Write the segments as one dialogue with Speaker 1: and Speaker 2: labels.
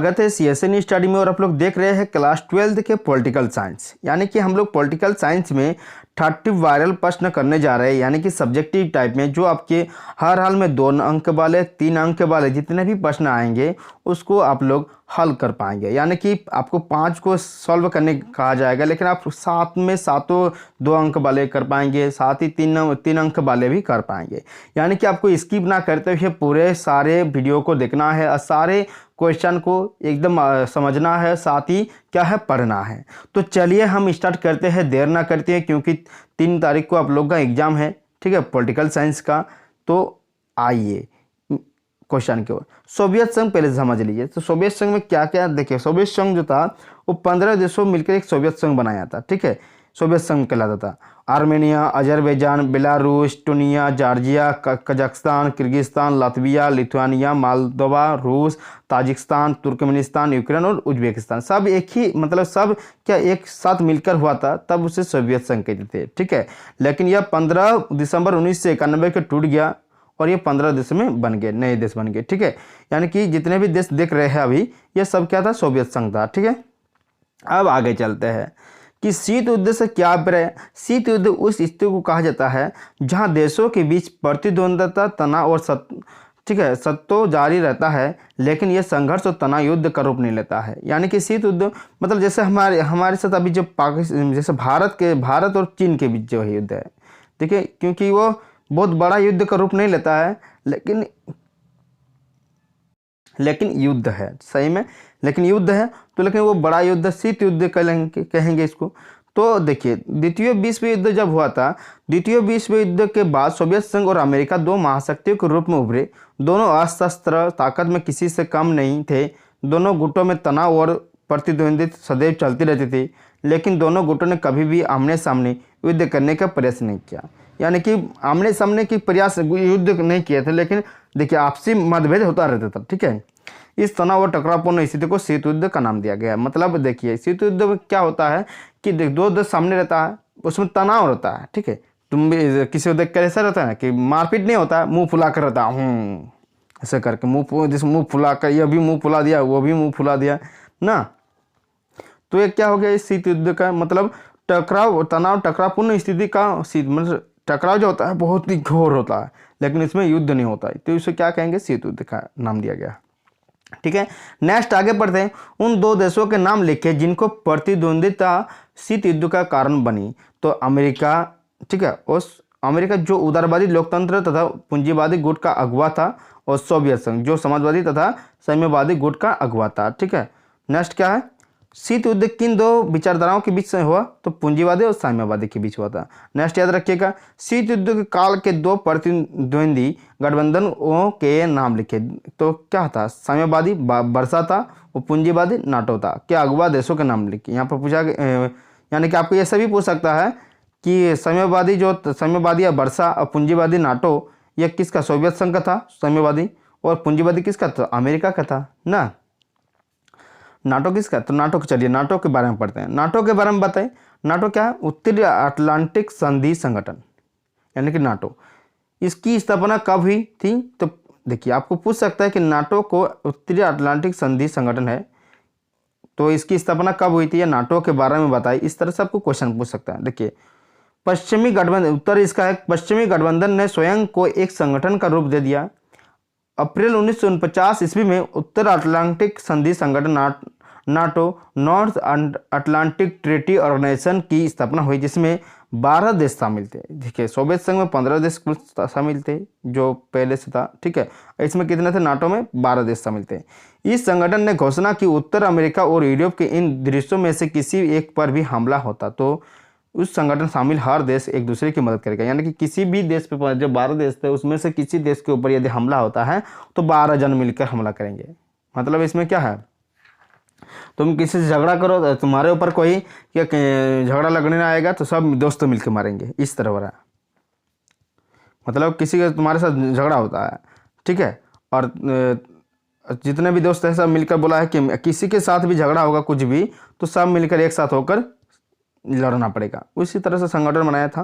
Speaker 1: स्वागत है CSN study में और आप लोग देख रहे हैं क्लास 12 के पॉलिटिकल साइंस। यानी कि हम लोग पॉलिटिकल साइंस में 30 वायरल प्रश्न करने जा रहे हैं, यानी कि सब्जेक्टिव टाइप में, जो आपके हर हाल में 2 अंक वाले 3 अंक वाले जितने भी प्रश्न आएंगे उसको आप लोग हल कर पाएंगे। यानी कि आपको 5 को सॉल्व करने कहा जाएगा, लेकिन आप साथ में सातों 2 अंक वाले कर पाएंगे, साथ ही 3 अंक वाले भी कर पाएंगे। यानी कि आपको स्किप ना करते हुए पूरे सारे वीडियो को देखना है और सारे क्वेश्चन को एकदम समझना है, साथ ही क्या है पढ़ना है। तो चलिए हम स्टार्ट करते हैं, देर ना करते हैं, क्योंकि 3 तारीख को आप लोग का एग्जाम है, ठीक है, पॉलिटिकल साइंस का। तो आइए क्वेश्चन की ओर। सोवियत संघ पहले समझ लीजिए। तो सोवियत संघ में क्या क्या, देखिए सोवियत संघ जो था वो 15 देशों मिलकर एक सोवियत संघ बनाया था, ठीक है, सोवियत संघ कहलाता था। Armenia, Azerbaijan, Belarus, Estonia, Georgia, Kazakhstan, Kyrgyzstan, Latvia, Lithuania, Moldova, रूस, ताजिकिस्तान, तुर्कमेनिस्तान, यूक्रेन और उज्बेकिस्तान, सब एक ही, मतलब सब क्या एक साथ मिलकर हुआ था, तब उसे सोवियत संघ कहते थे, ठीक है। लेकिन यह 15 दिसंबर 1991 को टूट गया और ये 15 देश में बन गए, नए देश बन गए, ठीक है। यानी कि जितने भी देश देख रहे हैं अभी, ये सब क्या था, सोवियत संघ था, ठीक है। अब आगे चलते हैं कि शीत युद्ध से क्या अभिप्राय है। शीत युद्ध उस स्थिति को कहा जाता है जहां देशों के बीच प्रतिद्वंद्विता, तनाव और ठीक है सत्तो जारी रहता है, लेकिन यह संघर्ष और तनाव युद्ध का रूप नहीं लेता है। यानी कि शीत युद्ध मतलब जैसे हमारे साथ अभी जो पाकिस्तान, जैसे भारत और चीन के बीच जो युद्ध है, देखिए, क्योंकि वो बहुत बड़ा युद्ध का रूप नहीं लेता है, लेकिन युद्ध है सही में, लेकिन युद्ध है तो, लेकिन वो बड़ा युद्ध शीत युद्ध कहेंगे इसको। तो देखिए, द्वितीय विश्व युद्ध जब हुआ था, द्वितीय विश्व युद्ध के बाद सोवियत संघ और अमेरिका 2 महाशक्तियों के रूप में उभरे। दोनों अशस्त्र ताकत में किसी से कम नहीं थे। दोनों गुटों में तनाव और प्रतिद्वंद्विता सदैव चलती रहती थी, लेकिन दोनों गुटों ने कभी भी आमने सामने युद्ध करने का प्रयास नहीं किया। यानी कि आमने सामने की प्रयास युद्ध नहीं किए थे, लेकिन देखिए आपसी मतभेद होता रहता था, ठीक है। इस तनाव और टकरावपूर्ण स्थिति को शीत युद्ध का नाम दिया गया। मतलब देखिए, शीत युद्ध में क्या होता है कि 2 देश सामने रहता है, उसमें तनाव रहता है, ठीक है। तुम भी किसी को देख कर ऐसा रहता है ना कि मारपीट नहीं होता है, मुंह फुला कर रहता ऐसे करके, जिस मुंह फुला कर, ये भी मुंह फुला दिया, वो भी मुंह फुला दिया ना। तो ये क्या हो गया, इस शीत युद्ध का मतलब टकराव, तनाव, टकरावपूर्ण स्थिति का शीत, मतलब टकराव जो होता है बहुत ही घोर होता है, लेकिन इसमें युद्ध नहीं होता है, तो इसे क्या कहेंगे, शीत युद्ध का नाम दिया गया, ठीक है। नेक्स्ट आगे बढ़ते हैं। उन 2 देशों के नाम लिखे जिनको प्रतिद्वंदिता शीत युद्ध का कारण बनी। तो अमेरिका, ठीक है, और अमेरिका जो उदारवादी लोकतंत्र तथा पूंजीवादी गुट का अगुवा था, और सोवियत संघ जो समाजवादी तथा साम्यवादी गुट का अगुवा था, ठीक है। नेक्स्ट क्या है, शीत युद्ध किन 2 विचारधाराओं के बीच से हुआ, तो पूंजीवादी और साम्यवादी के बीच हुआ था। नेक्स्ट याद रखिएगा, शीत युद्ध के काल के 2 प्रतिद्वंदी गठबंधनों के नाम लिखे। तो क्या था, साम्यवादी बरसा था और पूंजीवादी नाटो था। क्या अगुवा देशों के नाम लिखे यहाँ पर पूछा, यानी कि आपको ये सभी पूछ सकता है कि साम्यवादी या बरसा और पूंजीवादी नाटो, यह किसका, सोवियत संघ का था साम्यवादी, और पूंजीवादी किसका था, अमेरिका का था ना। नाटो किसका, तो नाटो, चलिए नाटो के बारे में पढ़ते हैं। नाटो के बारे में बताएं। नाटो क्या है, उत्तरी अटलांटिक संधि संगठन, यानी कि नाटो। इसकी स्थापना कब हुई थी, तो देखिए आपको पूछ सकता है कि नाटो को उत्तरी अटलांटिक संधि संगठन है, तो इसकी स्थापना कब हुई थी या नाटो के बारे में बताइए, इस तरह से आपको क्वेश्चन पूछ सकता है। देखिए, पश्चिमी गठबंधन, उत्तर इसका है, पश्चिमी गठबंधन ने स्वयं को एक संगठन का रूप दे दिया। अप्रैल 1949 ईस्वी में उत्तर अटलांटिक संधि संगठन NATO, North Atlantic Treaty Organisation की स्थापना हुई, जिसमें 12 देश शामिल थे। देखिए, सोवियत संघ में 15 देश शामिल थे जो पहले से था, ठीक है। इसमें कितने थे, नाटो में 12 देश शामिल थे। इस संगठन ने घोषणा की उत्तर अमेरिका और यूरोप के इन देशों में से किसी एक पर भी हमला होता तो उस संगठन शामिल हर देश एक दूसरे की मदद करेगा। यानी कि किसी भी देश पे, जो 12 देश थे उसमें से किसी देश के ऊपर यदि हमला होता है तो 12 जन मिलकर हमला करेंगे। मतलब इसमें क्या है, तुम किसी से झगड़ा करो तो तुम्हारे ऊपर कोई क्या झगड़ा लगने आएगा तो सब दोस्त मिलकर मारेंगे, इस तरह वाला। मतलब किसी का तुम्हारे साथ झगड़ा होता है, ठीक है, और जितने भी दोस्त हैं सब मिलकर बोला है कि किसी के साथ भी झगड़ा होगा कुछ भी, तो सब मिलकर एक साथ होकर लड़ना पड़ेगा। उसी तरह से संगठन बनाया था,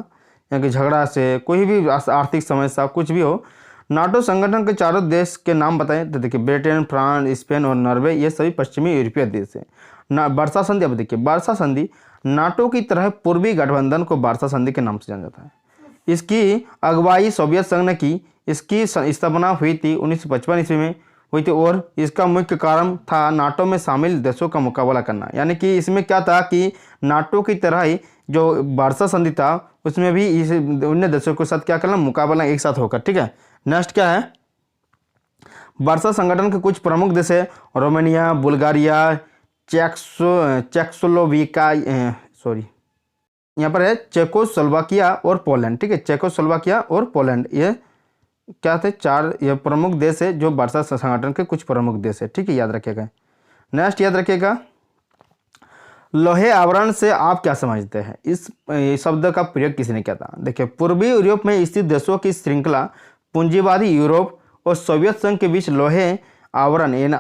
Speaker 1: यानी कि झगड़ा से कोई भी आर्थिक समस्या कुछ भी हो, नाटो संगठन के चारों देश के नाम बताएं। तो देखिए ब्रिटेन, फ्रांस, स्पेन और नॉर्वे ये सभी पश्चिमी यूरोपीय देश हैं। वार्सा संधि, अब देखिए वार्सा संधि नाटो की तरह पूर्वी गठबंधन को वार्सा संधि के नाम से जाना जाता है। इसकी अगुवाई सोवियत संघ ने की। इसकी स्थापना हुई थी 1955 ईस्वी में हुई थी और इसका मुख्य कारण था नाटो में शामिल देशों का मुकाबला करना। यानी कि इसमें क्या था कि नाटो की तरह ही जो वार्सा संधि था उसमें भी इस अन्य देशों के साथ क्या करना, मुकाबला एक साथ होकर। ठीक है, नेक्स्ट क्या है, वार्सा संगठन के कुछ प्रमुख देश है रोमानिया, बुल्गारिया, चेकोस्लोवाकिया, यहाँ पर है चेकोस्लोवाकिया और पोलैंड। ठीक है, चेकोस्लोवाकिया और पोलैंड ये क्या थे, चार ये प्रमुख देश है जो वार्सा संगठन के कुछ प्रमुख देश है। ठीक है, याद रखिएगा। नेक्स्ट याद रखिएगा, लोहे आवरण से आप क्या समझते हैं? इस शब्द का प्रयोग किसी ने किया था? देखिए पूर्वी यूरोप में स्थित देशों की श्रृंखला पूंजीवादी यूरोप और सोवियत संघ के बीच लोहे आवरण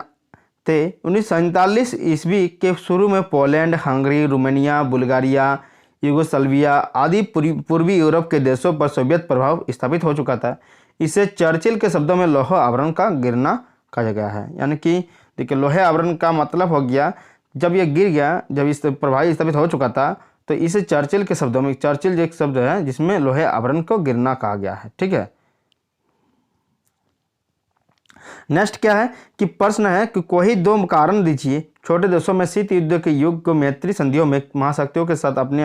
Speaker 1: थे। 1947 ईस्वी के शुरू में Poland, Hungary, Romania, Bulgaria, Yugoslavia आदि पूर्वी यूरोप के देशों पर सोवियत प्रभाव स्थापित हो चुका था। इसे चर्चिल के शब्दों में लोहे आवरण का गिरना कहा गया है। यानी कि देखिए लोहे आवरण का मतलब हो गया जब ये गिर गया, जब इस प्रभाव स्थापित हो चुका था, तो इसे चर्चिल के शब्दों में, चर्चिल एक शब्द है जिसमें लोहे आवरण को गिरना कहा गया है। ठीक है, नेक्स्ट क्या है कि प्रश्न है कि कोई दो कारण दीजिए छोटे देशों में शीत युद्ध के युग को मैत्री संधियों में महाशक्तियों के साथ अपने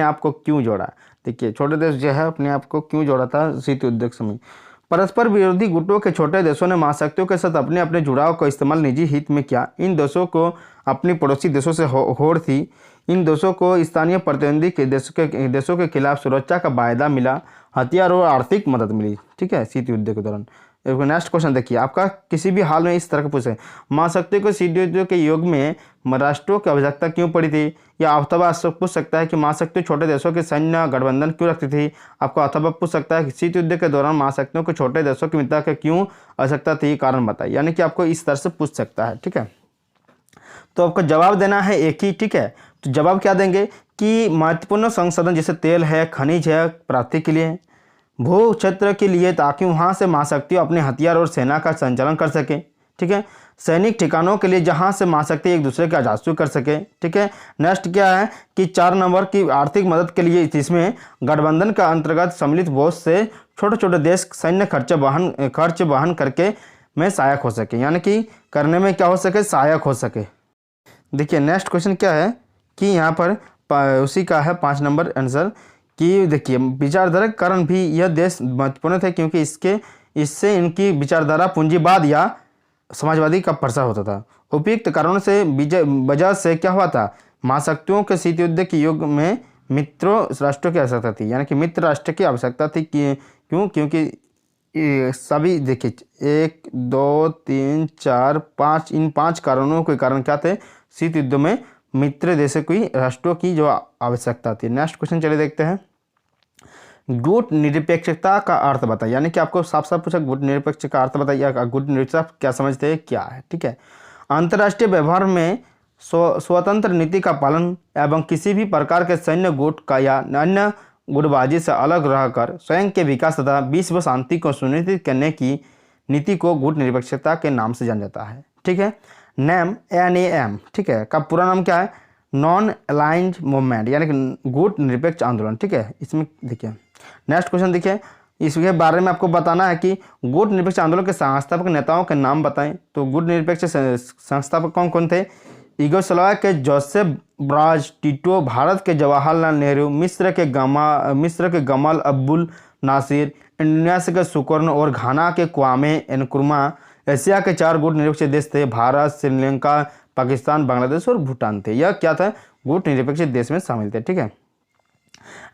Speaker 1: आप को क्यों जोड़ा। देखिए छोटे देश जो है अपने आप को क्यों जोड़ा था शीत युद्ध के समय। परस्पर विरोधी गुटों के छोटे देशों ने महाशक्तियों के साथ अपने अपने जुड़ाव का इस्तेमाल निजी हित में किया। इन देशों को अपनी पड़ोसी देशों से होड़ थी। इन देशों को स्थानीय प्रतिद्वंदी के देशों के खिलाफ सुरक्षा का वायदा मिला, हथियार और आर्थिक मदद मिली। ठीक है, शीत युद्ध के दौरान। नेक्स्ट क्वेश्चन देखिए, आपका किसी भी हाल में इस तरह का पूछे, महाशक्तियों को शीत युद्ध के युग में राष्ट्रों की आवश्यकता क्यों पड़ी थी? या अथवा पूछ सकता है कि महाशक्तियों छोटे देशों के सैन्य गठबंधन क्यों रखती थी? आपको अथवा पूछ सकता है कि शीत युद्ध के दौरान महाशक्तियों को छोटे देशों की मित्रता के क्यों आवश्यकता थी, कारण बताइए। यानी कि आपको इस तरह से पूछ सकता है। ठीक है, तो आपको जवाब देना है एक ही। ठीक है, तो जवाब क्या देंगे कि महत्वपूर्ण संसाधन जैसे तेल है, खनिज है, प्राप्ति के लिए, भू क्षेत्र के लिए ताकि वहां से महाशक्ति अपने हथियार और सेना का संचालन कर सके। ठीक है, सैनिक ठिकानों के लिए जहां से महाशक्ति एक दूसरे का जासूसी कर सके। ठीक है, नेक्स्ट क्या है कि 4 नंबर की आर्थिक मदद के लिए, जिसमें गठबंधन का अंतर्गत सम्मिलित बहुत से छोटे छोटे देश सैन्य खर्च वहन करके में सहायक हो सके। यानी कि करने में क्या हो सके, सहायक हो सके। देखिए नेक्स्ट क्वेश्चन क्या है कि यहाँ पर उसी का है 5 नंबर आंसर कि देखिए विचारधारा के कारण भी यह देश महत्वपूर्ण थे क्योंकि इससे इनकी विचारधारा पूंजीवाद या समाजवादी का प्रसार होता था। उपयुक्त कारणों से वजह से क्या हुआ था, महाशक्तियों के शीत युद्ध के युग में मित्रों राष्ट्रों की आवश्यकता थी। यानी कि मित्र राष्ट्र की आवश्यकता थी क्यों? क्योंकि सभी देखिए 1 2 3 4 5 इन 5 कारणों के कारण क्या थे, शीत युद्ध में मित्र देशों की राष्ट्रों की जो आवश्यकता थी। नेक्स्ट क्वेश्चन चलिए देखते हैं, गुट निरपेक्षता का अर्थ बताइए। यानी कि आपको साफ साफ पूछा गुट निरपेक्ष का अर्थ बताइए, गुट निरपेक्षता क्या समझते हैं, क्या है। ठीक है, अंतर्राष्ट्रीय व्यवहार में स्वतंत्र नीति का पालन एवं किसी भी प्रकार के सैन्य गुट का या अन्य गुटबाजी से अलग रहकर स्वयं के विकास तथा विश्व शांति को सुनिश्चित करने की नीति को गुट निरपेक्षता के नाम से जाना जाता है। ठीक है, NAM ठीक है का पूरा नाम क्या है, नॉन अलाइंड मूवमेंट, यानी कि गुट निरपेक्ष आंदोलन। ठीक है, इसमें देखिए नेक्स्ट क्वेश्चन देखिए, इसके बारे में आपको बताना है कि गुट निरपेक्ष आंदोलन के संस्थापक नेताओं के नाम बताएं। तो गुट निरपेक्ष संस्थापक कौन कौन थे, यूगोस्लाविया के जोसेफ ब्राज टिटो, भारत के जवाहरलाल नेहरू, मिस्र के गमाल अब्दुल नासिर, इंडोनेशिया के सुकर्ण और घाना के क्वामे नक्रुमा। एशिया के 4 गुट निरपेक्ष देश थे, भारत, श्रीलंका, पाकिस्तान, बांग्लादेश और भूटान थे। यह क्या था, गुट निरपेक्ष देश में शामिल थे। ठीक है,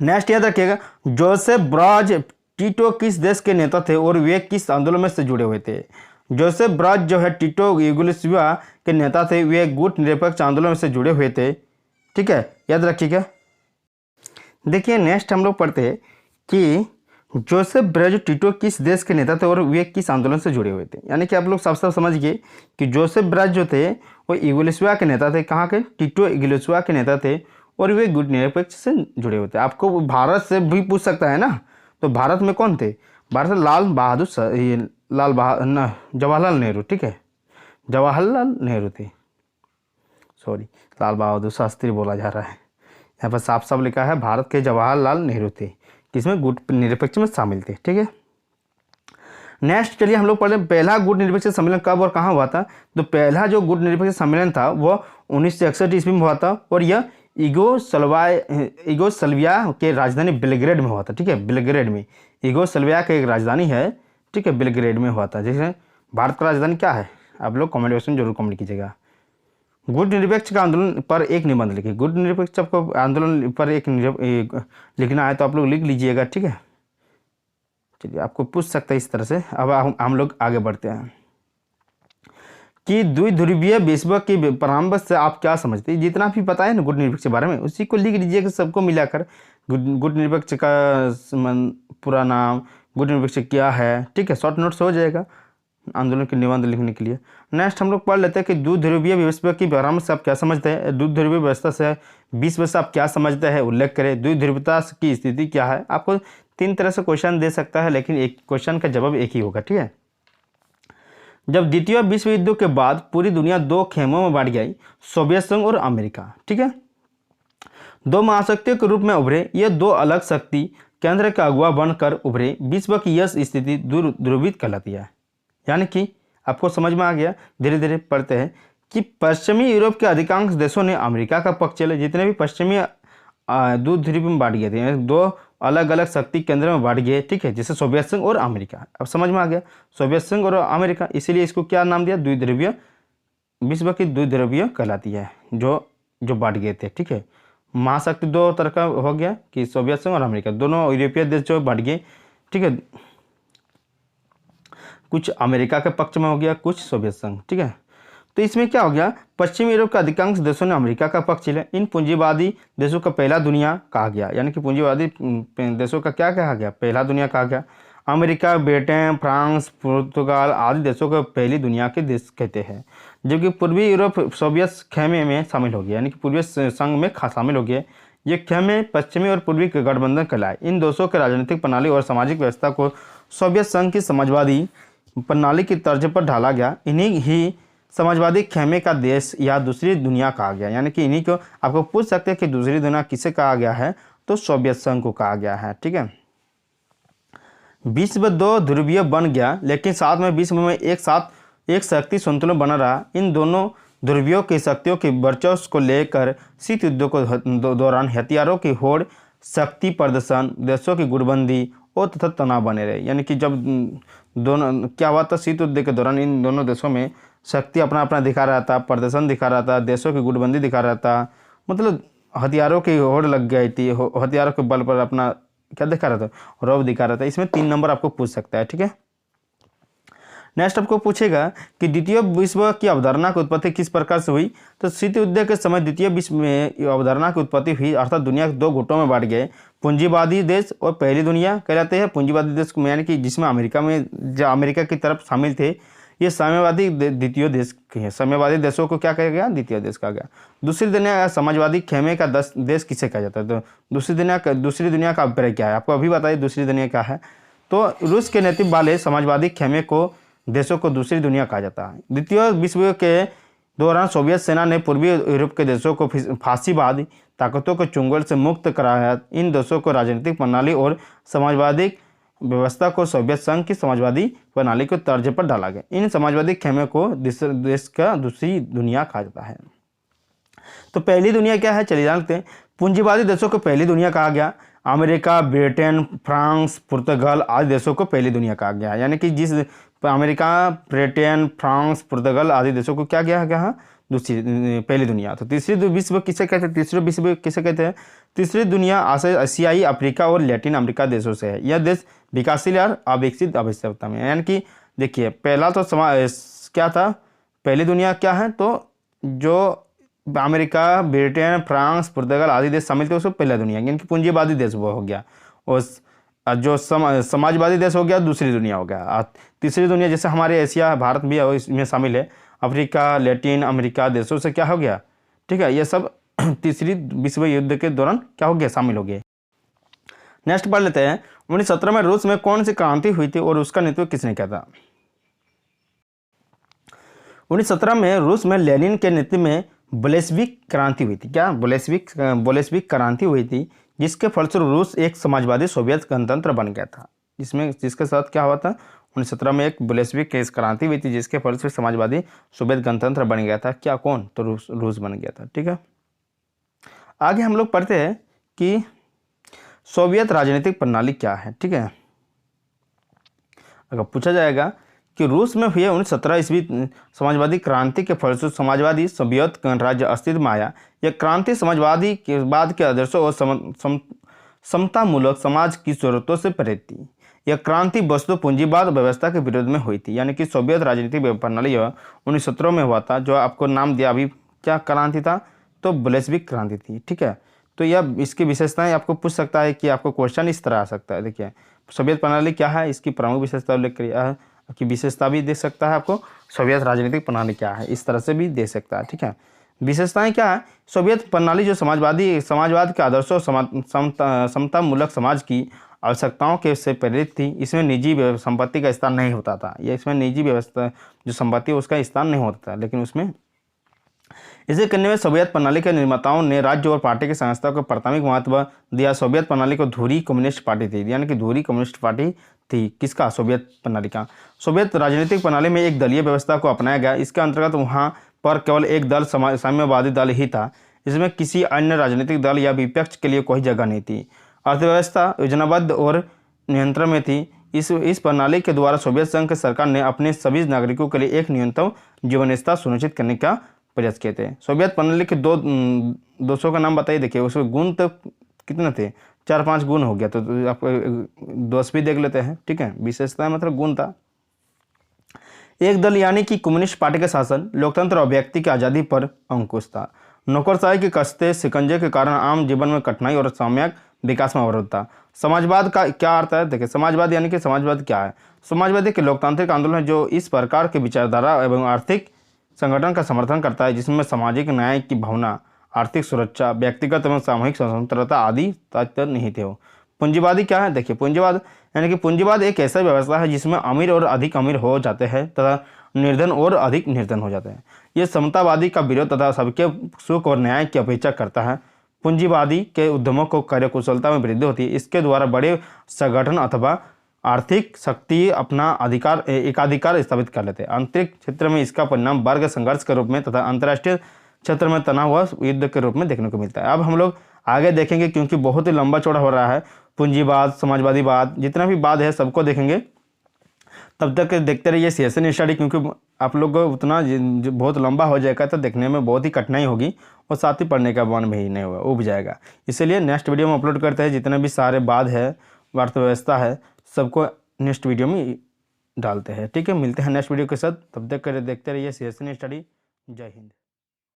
Speaker 1: नेक्स्ट याद रखिएगा, जोसेफ ब्राज टिटो किस देश के नेता थे और वे किस आंदोलन में से जुड़े हुए थे। जोसेफ ब्राज जो है टिटो यूगोस्लाविया के नेता थे, वे गुट निरपेक्ष आंदोलन में से जुड़े हुए थे। ठीक है, याद रखिएगा। देखिए नेक्स्ट हम लोग पढ़ते हैं कि जोसेफ ब्राज टिटो किस देश के नेता थे और वे किस आंदोलन से जुड़े हुए थे। यानी कि आप लोग साफ साफ समझ गए कि जोसेफ ब्राज जो थे वो यूगोस्लाविया के नेता थे। कहाँ के, टिटो यूगोस्लाविया के नेता थे और वे गुट निरपेक्ष से जुड़े हुए थे। आपको भारत से भी पूछ सकता है ना, तो भारत में कौन थे, भारत में जवाहरलाल नेहरू, ठीक है, जवाहरलाल नेहरू थे, सॉरी लाल बहादुर शास्त्री बोला जा रहा है, यहाँ पर साफ साफ लिखा है भारत के जवाहरलाल नेहरू थे, जिसमें गुट निरपेक्ष में शामिल थे, ठीक है। नेक्स्ट चलिए हम लोग पढ़े पहला गुट निरपेक्ष सम्मेलन कब और कहाँ हुआ था। तो पहला जो गुट निरपेक्ष सम्मेलन था वो 1961 ईस्वी में हुआ था और यह यूगोस्लाविया के राजधानी बेलग्रेड में हुआ था, ठीक है, बेलग्रेड में, यूगोस्लाविया की एक राजधानी है, ठीक है, बेलग्रेड में हुआ था। जैसे भारत का राजधानी क्या है, आप लोग कमेंट बॉक्स में जरूर कमेंट कीजिएगा। गुट निरपेक्ष का आंदोलन पर एक निबंध लिखिए। गुट निरपेक्ष को आंदोलन पर एक लिखना है तो आप लोग लिख लीजिएगा, ठीक है। चलिए आपको पूछ सकता है इस तरह से। अब हम लोग आगे बढ़ते हैं कि द्विध्रुवीय विश्व के प्रारंभ से आप क्या समझते हैं। जितना भी पता है ना गुट निरपेक्ष के बारे में उसी को लिख लीजिएगा, सबको मिलाकर। गुट निरपेक्ष का पूरा नाम, गुट निरपेक्ष क्या है, ठीक है, शॉर्ट नोट्स हो जाएगा आंदोलन के निबंध लिखने के लिए। नेक्स्ट हम लोग पढ़ लेते हैं कि द्विध्रुवीय विश्व की प्रारंभ से आप क्या समझते हैं। द्विध्रुवीय व्यवस्था से विश्व से आप क्या समझते हैं, उल्लेख करें। द्विध्रुवता की स्थिति क्या है। आपको 3 तरह से क्वेश्चन दे सकता है, लेकिन एक क्वेश्चन का जवाब एक ही होगा, ठीक है। जब द्वितीय विश्व युद्ध के बाद पूरी दुनिया 2 खेमों में बांट गई, सोवियत संघ और अमेरिका, ठीक है, 2 महाशक्तियों के रूप में उभरे। ये 2 अलग शक्ति केंद्र का अगुवा बनकर उभरे। विश्व की यह स्थिति ध्रुवित कहलाती है। यानी कि आपको समझ में आ गया। धीरे धीरे पढ़ते हैं कि पश्चिमी यूरोप के अधिकांश देशों ने अमेरिका का पक्ष लिया। जितने भी पश्चिमी द्विध्रुव में बांट गए थे, 2 अलग अलग शक्ति केंद्र में बांट गए, ठीक है, जैसे सोवियत संघ और अमेरिका। अब समझ में आ गया, सोवियत संघ और अमेरिका, इसीलिए इसको क्या नाम दिया, द्विध्रुवीय, विश्व की द्विध्रुवीय कहलाती है, जो बांट गए थे, ठीक है। महाशक्ति 2 तरह का हो गया कि सोवियत संघ और अमेरिका, दोनों यूरोपीय देश जो बांट गए, ठीक है, कुछ अमेरिका के पक्ष में हो गया, कुछ सोवियत संघ, ठीक है। तो इसमें क्या हो गया, पश्चिमी यूरोप के अधिकांश देशों ने अमेरिका का पक्ष लिया। इन पूंजीवादी देशों का पहला दुनिया कहा गया। यानी कि पूंजीवादी देशों का क्या कहा गया, पहला दुनिया कहा गया। अमेरिका, ब्रिटेन, फ्रांस, पुर्तगाल आदि देशों को पहली दुनिया के देश कहते हैं। जबकि पूर्वी यूरोप सोवियत खेमे में शामिल हो गया, यानी कि पूर्वी संघ में शामिल हो गया। ये खेमे पश्चिमी और पूर्वी के गठबंधन कहलाए। इन देशों के राजनीतिक प्रणाली और सामाजिक व्यवस्था को सोवियत संघ की समाजवादी प्रणाली की तर्ज पर ढाला गया। इन्हीं ही समाजवादी खेमे का देश या दूसरी दुनिया कहा गया। यानी कि इन्हीं को आपको पूछ सकते हैं कि दूसरी दुनिया किसे कहा गया है, तो सोवियत संघ को कहा गया है, ठीक है। विश्व 2 ध्रुवीय बन गया, लेकिन साथ में विश्व में एक शक्ति संतुलन बना रहा। इन दोनों ध्रुवियों की शक्तियों के वर्चस्व को लेकर शीत युद्ध के दौरान हथियारों की होड़, शक्ति प्रदर्शन, देशों की गुटबंदी और तथा तनाव बने रहे। यानी कि जब दोनों क्या हुआ था, शीत युद्ध के दौरान इन दोनों देशों में शक्ति अपना अपना दिखा रहा था, प्रदर्शन दिखा रहा था, देशों की गुटबंदी दिखा रहा था, मतलब हथियारों की होड़ लग गई थी, हथियारों के बल पर अपना क्या दिखा रहा था, रौब दिखा रहा था। इसमें 3 नंबर आपको पूछ सकता है, ठीक है। नेक्स्ट आपको पूछेगा कि द्वितीय विश्व की अवधारणा की उत्पत्ति किस प्रकार से हुई। तो शीत युद्ध के समय द्वितीय विश्व में अवधारणा की उत्पत्ति हुई, अर्थात दुनिया 2 गुटों में बांट गए। पूंजीवादी देश और पहली दुनिया कहलाते हैं। पूंजीवादी देश यानी कि जिसमें अमेरिका की तरफ शामिल थे, ये साम्यवादी द्वितीय देश हैं। साम्यवादी देशों को क्या कहा गया, द्वितीय देश कहा गया। दूसरी दुनिया समाजवादी खेमे का देश किसे कहा जाता है। तो दूसरी दुनिया का अभिप्राय क्या है, आपको अभी बताइए दूसरी दुनिया क्या है। तो रूस के नेतृत्व वाले समाजवादी खेमे को देशों को दूसरी दुनिया कहा जाता है। द्वितीय विश्व के दौरान सोवियत सेना ने पूर्वी यूरोप के देशों को फांसीवादी ताकतों के चुंगल से मुक्त कराया। इन देशों को राजनीतिक प्रणाली और समाजवादी व्यवस्था को सोवियत संघ की समाजवादी प्रणाली को तर्ज पर डाला गया। इन समाजवादी खेमे को देश का दूसरी दुनिया कहा जाता है। तो पहली दुनिया क्या है, चलिए जानते हैं। पूंजीवादी देशों को पहली दुनिया कहा गया। अमेरिका, ब्रिटेन, फ्रांस, पुर्तगाल आदि देशों को पहली दुनिया कहा गया। यानी कि जिस अमेरिका, ब्रिटेन, फ्रांस, पुर्तगाल आदि देशों को क्या किया गया, दूसरी पहली दुनिया। तो तीसरी विश्व किसे कहते हैं, तीसरे विश्व किसे कहते हैं। तीसरी दुनिया एशियाई, अफ्रीका और लैटिन अमेरिका देशों से है। यह देश विकासशील और अविकसित अवस्था में। यानी कि देखिए पहला तो क्या था, पहली दुनिया क्या है, तो जो अमेरिका, ब्रिटेन, फ्रांस, पुर्तगाल आदि देश शामिल थे उसको पहला दुनिया, यानी कि पूंजीवादी देश वो हो गया। और जो समाजवादी देश हो गया दूसरी दुनिया हो गया। तीसरी दुनिया जैसे हमारे एशिया, भारत भी है, इसमें शामिल है। अफ्रीका, लैटिन अमेरिका देशों से क्या हो गया, ठीक है, ये सब तीसरी विश्व युद्ध के दौरान क्या हो गया, शामिल हो गए। नेक्स्ट पढ़ लेते हैं, 1917 में रूस में कौन सी क्रांति हुई थी और उसका नेतृत्व किसने किया था? 1917 में रूस में लेनिन के नेतृत्व में बोल्शेविक क्रांति हुई थी। क्या? बोल्शेविक क्रांति हुई थी, जिसके फलस्वरूप रूस एक समाजवादी सोवियत गणतंत्र बन गया था। जिसके साथ क्या हुआ था? 1917 में एक बोल्शेविक क्रांति हुई थी, जिसके फलस्वरूप समाजवादी सोवियत गणतंत्र बन गया था। क्या? कौन? तो रूस बन गया था। ठीक है, आगे हम लोग पढ़ते हैं कि सोवियत राजनीतिक प्रणाली क्या है। ठीक है, अगर पूछा जाएगा कि रूस में हुए 1917 ईस्वी समाजवादी क्रांति के फलस्वरूप समाजवादी सोवियत गणराज्य अस्तित्व में आया। यह क्रांति समाजवादी के बाद के आदर्शों और समतामूलक समाज की जरूरतों से प्रेरित थी। यह क्रांति वस्तु पूंजीवाद व्यवस्था के विरोध में हुई थी, यानी कि सोवियत राजनीतिक प्रणाली 1917 में हुआ था, जो आपको नाम दिया अभी। क्या क्रांति था? तो बोल्शेविक क्रांति थी। ठीक है, तो यह इसकी विशेषताएं आपको पूछ सकता है कि आपको क्वेश्चन इस तरह आ सकता है। देखिए, सोवियत प्रणाली क्या है, इसकी प्रमुख विशेषता उल्लेख किया है, की विशेषता भी दे सकता है आपको। सोवियत राजनीतिक प्रणाली क्या है, इस तरह से भी दे सकता है। ठीक है, विशेषताएं क्या है? सोवियत प्रणाली जो समाजवाद के आदर्शों समतामूलक समाज की आवश्यकताओं के से प्रेरित थी। इसमें निजी संपत्ति का स्थान नहीं होता था, या इसमें निजी व्यवस्था जो संपत्ति उसका स्थान नहीं होता था, लेकिन उसमें इसे करने में सोवियत प्रणाली के निर्माताओं ने राज्य और पार्टी की संस्था को प्राथमिक महत्व दिया। सोवियत प्रणाली को धुरी कम्युनिस्ट पार्टी थी, यानी कि धुरी कम्युनिस्ट पार्टी थी। किसका? सोवियत प्रणाली का। सोवियत राजनीतिक प्रणाली में एक दलीय व्यवस्था को अपनाया गया। इसके अंतर्गत वहाँ पर केवल एक दल साम्यवादी दल ही था। इसमें किसी अन्य राजनीतिक दल या विपक्ष के लिए कोई जगह नहीं थी। अर्थव्यवस्था योजनाबद्ध और नियंत्रण में थी। इस प्रणाली के द्वारा सोवियत संघ की सरकार ने अपने सभी नागरिकों के लिए एक न्यूनतम जीवन स्तर सुनिश्चित करने का प्रयास किए थे। सोवियत प्रणाली के दो दोषों का नाम बताइए। देखिए, उसमें गुण तो कितने थे? 4-5 गुण हो गया, तो आपको दोष भी देख लेते हैं। ठीक है, विशेषता मतलब गुण था। एक दल यानी कि कम्युनिस्ट पार्टी का शासन लोकतंत्र और व्यक्ति की आज़ादी पर अंकुश था। नौकरशाही के कस्ते शिकंजे के कारण आम जीवन में कठिनाई और सामयिक विकास में अवरोध था। समाजवाद का क्या अर्थ है? देखिए, समाजवाद यानी कि समाजवाद क्या है? समाजवादी के लोकतांत्रिक आंदोलन है जो इस प्रकार के विचारधारा एवं आर्थिक संगठन का समर्थन करता है, जिसमें सामाजिक न्याय की भावना, आर्थिक सुरक्षा, व्यक्तिगत एवं सामूहिक स्वतंत्रता आदि तथ्य निहित हो। पूंजीवादी क्या है? देखिए, पूंजीवाद यानी कि पूंजीवाद एक ऐसा व्यवस्था है जिसमें अमीर और अधिक अमीर हो जाते हैं तथा निर्धन और अधिक निर्धन हो जाते हैं। यह समतावादी का विरोध तथा सबके सुख और न्याय की अपेक्षा करता है। पूंजीवादी के उद्यमों को कार्यकुशलता में वृद्धि होती है। इसके द्वारा बड़े संगठन अथवा आर्थिक शक्ति अपना एकाधिकार स्थापित कर लेते हैं। आंतरिक क्षेत्र में इसका परिणाम वर्ग संघर्ष के रूप में तथा अंतर्राष्ट्रीय क्षेत्र में तनाव हुआ युद्ध के रूप में देखने को मिलता है। अब हम लोग आगे देखेंगे, क्योंकि बहुत ही लंबा चौड़ा हो रहा है। पूंजीवाद, समाजवादीवाद, जितना भी वाद है सबको देखेंगे। तब तक देखते रहिए सेशन स्टडी, क्योंकि आप लोग को उतना बहुत लंबा हो जाएगा तो देखने में बहुत ही कठिनाई होगी और साथ ही पढ़ने का मन भी नहीं होगा, उब जाएगा। इसलिए नेक्स्ट वीडियो में अपलोड करते हैं जितने भी सारे वाद है, अर्थव्यवस्था है, सबको नेक्स्ट वीडियो में डालते हैं। ठीक है, मिलते हैं नेक्स्ट वीडियो के साथ। तब तक देखते रहिए सेशन स्टडी। जय हिंद।